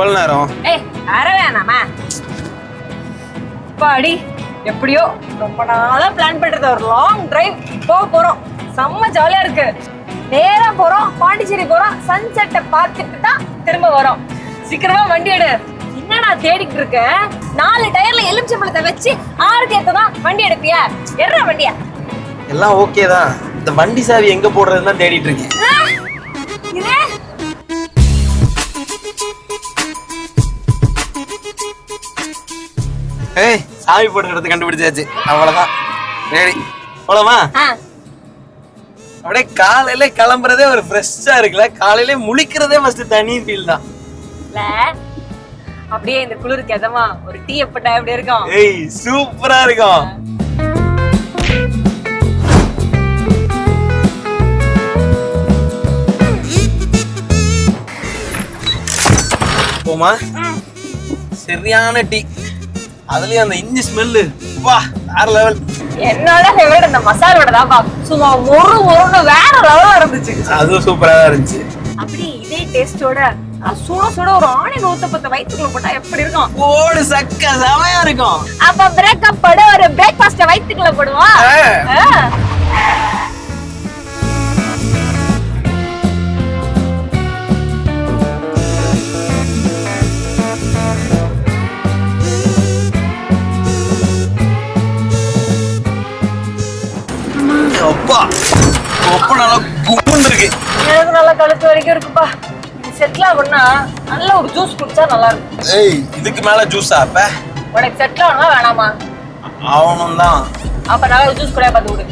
எவ்வளவு நேரம்? அரை வேணாமா பாடி. எப்படியோ ரொம்ப நாளா பிளான் பண்றது ஒரு லாங் டிரைவ் போக போறோம். செம்ம ஜாலியா இருக்கு. நேரா போறோம், பாண்டிச்சேரி போறோம். சன்செட்டை பார்த்துட்டு தான் திரும்ப வரோம். சீக்கிரமா வண்டி எடு. என்ன நான் தேடிட்டு இருக்கேன்? 4 டயர்ல எலுமிச்சம்பழத்தை வச்சு 6 தேர்த்தான் வண்டி எடுப்பியா? எற வண்டியா? எல்லாம் ஓகே தான். இந்த வண்டி சாவி எங்க போடுறதுன்னு தான் தேடிட்டு இருக்கேன். சாவி போடுறது கண்டுபிடிச்சாச்சு. அவ்வளவுதான். ரெடி போலாமா? அப்படியே காலையில கிளம்புறதே ஒரு ஃப்ரெஷ்ஷா இருக்குல்ல. காலையில முழிக்கிறதே ஃபர்ஸ்ட் தனி ஃபீல் தான். அப்படியே இந்த குளிருக்கு எதமா ஒரு டீ எப்பட்டா எப்படி இருக்கும்? சூப்பரா இருக்கும். போமா? சரியான டீ. அதுலயும் அந்த இஞ்சி ஸ்மெல்லு வா வேற லெவல். என்னோட ஃபேவரட் அந்த மசாலா வடை தான் பா. சும்மா மொறு மொறுன்னு வேற லெவலா இருந்துச்சு. அதுவும் சூப்பரா தான் இருந்துச்சு. அப்படி இதே டேஸ்டோட சுட சுட ஒரு ஆனியன் ஊத்தப்பட்ட வயித்துக்குள்ள போட்டா எப்படி இருக்கும்? ஓடு சக்க செமையா இருக்கும். அப்ப பிரேக்கப் போட ஒரு பிரேக்ஃபாஸ்ட் வயித்துக்குள்ள போடுவோம். அப்பா அப்பா நல்லா கும்புன்னு இருக்கு. எனக்கு நல்லா கழுத்து வரைக்கும் இருக்குப்பா. செட்டில் ஆகணும்னா நல்ல ஒரு ஜூஸ் குடிச்சா நல்லா இருக்கும். இதுக்கு மேல ஜூஸா? அப்ப உனக்கு செட்டில் ஆகணுமா வேணாமா? அவனும் தான். அப்ப நான் ஜூஸ் கூட பார்த்து விடு.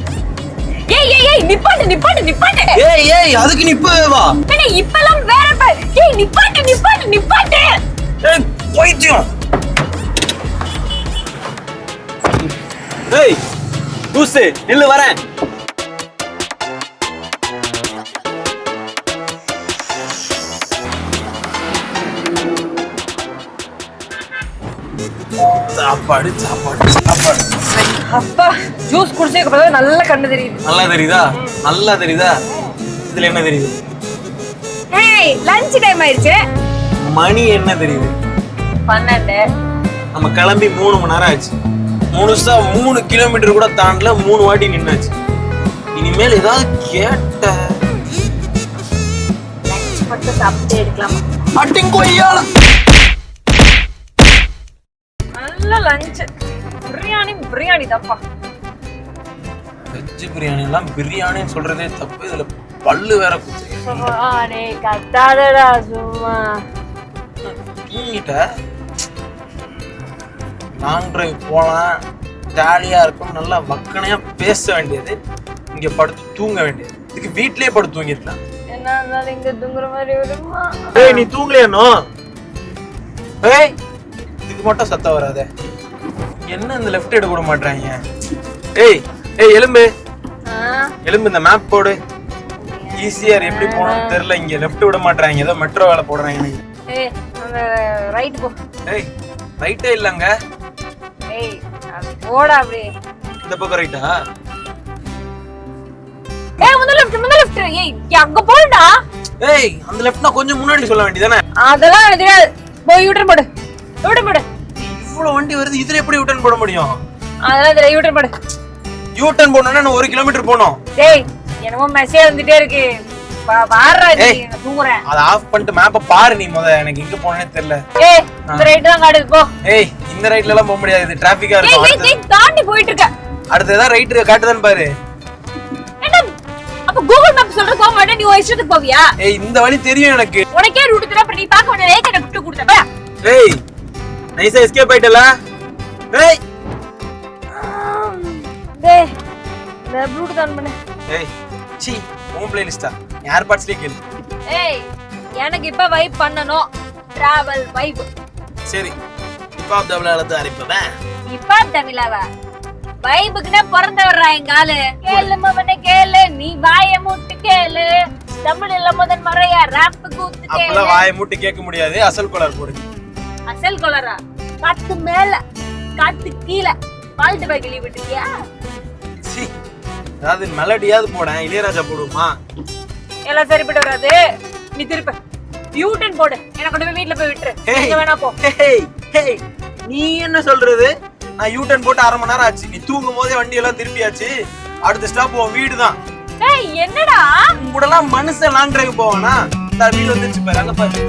நிப்பாட்டு நிப்பாட்டு நிப்பாட்டு. அதுக்கு நிப்பவா? இப்பெல்லாம் வேற நிப்பாட்டு நிப்பாட்டு நிப்பாட்டு. போயிட்டியும். ஜூஸ் நில்லு வரேன். சாப்பாடு சாப்பாடு சாப்பாடு. அப்பா ஜூஸ் குடிச்சதுக்கு அப்புறம் நல்லா கண்ணு தெரியுது. நல்லா தெரியுதா? நல்லா தெரியுதா? இதுல என்ன தெரியுது? லஞ்ச் டைம் ஆயிடுச்சு. மணி என்ன தெரியுது? 12. நம்ம கிளம்பி 3 மணி நேரம் ஆச்சு. முழுசா 3 கிலோமீட்டர் கூட தாண்டல. 3 வாட்டி நின்னாச்சு. இனிமேல் ஏதாவது கேட்ட லஞ்ச் மட்டும் சாப்பிட்டு எடுக்கலாமா? அட்டிங்கோய்யால நல்ல லஞ்ச். பிரியாணி தான்ப்பா. வெஜ் பிரியாணி எல்லாம் பிரியாணின்னு சொல்றதே தப்பு. இதுல பல்லு வேற குத்து. கத்தாதடா சும்மா. தூங்கிட்ட. லாங் டிரைவ் போலாம், ஜாலியா இருக்கும், நல்லா வக்கனையா பேச வேண்டியது. இங்க படுத்து தூங்க வேண்டியது. இதுக்கு வீட்லயே படுத்து தூங்கிருக்கலாம். என்ன இருந்தாலும் இங்க தூங்குற மாதிரி வருமா? நீ தூங்கலையானோ? இதுக்கு மட்டும் சத்தம் வராதே. என்ன இந்த லெஃப்ட் எடுக்க விட மாட்டாங்க? எலும்பு எலும்பு. இந்த மேப் போடு. ஈஸியார் எப்படி போகணும்னு தெரியல. இங்க லெஃப்ட் விட மாட்டாங்க. ஏதோ மெட்ரோ வேலை போடுறாங்க. ரைட் போ. ரைட்டே இல்லங்க. போடா அப்படியே. இந்த பக்கம் ரைட்டா? முன்ன லெஃப்ட். அங்க போடா. அந்த லெஃப்ட்னா கொஞ்சம் முன்னாடி சொல்ல வேண்டியதானே? அதெல்லாம் எனக்கு தெரியாது. போய் யூட்டர்ன் போடு. யூட்டர்ன் போடு. இவ்வளவு வண்டி வருது, இதுல எப்படி யூட்டர்ன் போட முடியும்? அதெல்லாம் தெரியல. யூட்டர்ன் போடு. யூட்டர்ன் போடணும்னா நான் 1 கிலோமீட்டர் போணும். என்னமோ மெசேஜ் வந்துட்டே இருக்கு. பாறா நீ தூங்குறேன். அத ஆஃப் பண்ணிட்டு மேப்ப பாரு நீ முத. எனக்கு எங்க போறேனே தெரியல. இந்த ரைட் தான் காட்டுது போ. இந்த ரைட்ல எல்லாம் போக முடியாது. இது டிராபிக்கா இருக்கும். தாண்டி போயிட்டு இருக்க. அடுத்து ஏதாவது ரைட் காட்டுதான்னு பாரு. அப்ப கூகுள் மேப் சொல்ற போக மாட்டே. நீ இஷ்டத்துக்கு போவியா? இந்த வழி தெரியும் எனக்கு. உனக்கே ரூட் தெரியல. அப்ப நீ பார்க்க வேண்டிய ரேக்கை விட்டு கொடுத்தா. நைஸா எஸ்கேப் ஆயிட்டல. இந்த ப்ளூடூத் ஆன் பண்ணு. சீ ஹோம் பிளேலிஸ்டா ஏர்பாட்ஸ்லயே கேளு. எனக்கு இப்ப வைப் பண்ணனும். Travel vibe. சரி இப்ப தமிழாலத்து அரைப்பவே. இப்ப தமிழாவா? வைபுக்குனே பிறந்தவரா எங்க ஆளு. கேளு மவனே கேளு. நீ வாயை மூட்டு கேளு. தமிழ்ல முதன் முறையா ராப் கூத்து கேளு. அப்பள வாயை மூட்டு கேட்க முடியாது. அசல் கொலர் போடு. அசல் கொலரா? காத்து மேல காத்து கீழ பால்ட் பைக் லீவ் விட்டுட்டியா? அதாவது மெலடியாவது போடேன். இளையராஜா போடுமா? எல்லாம் சரிப்பட்டு வராது. நீ திருப்ப. யூ டர்ன் போடு, என்ன கொண்டு போய் வீட்ல போய் விட்டுரு. Hey. எங்க வேணா போ. Hey, நீ என்ன சொல்றது? நான் யூ டர்ன் போட்டு 1/2 மணி நேரம் ஆச்சு. நீ தூங்கும் போதே வண்டி எல்லாம் திருப்பியாச்சு. அடுத்த ஸ்டாப் உன் வீடு தான். ஏய் என்னடா உங்கூடலாம் மனுஷன் லாங் டிரைவ் போவானா? இந்த வீடு வந்துச்சு பாரு, அங்க பாரு.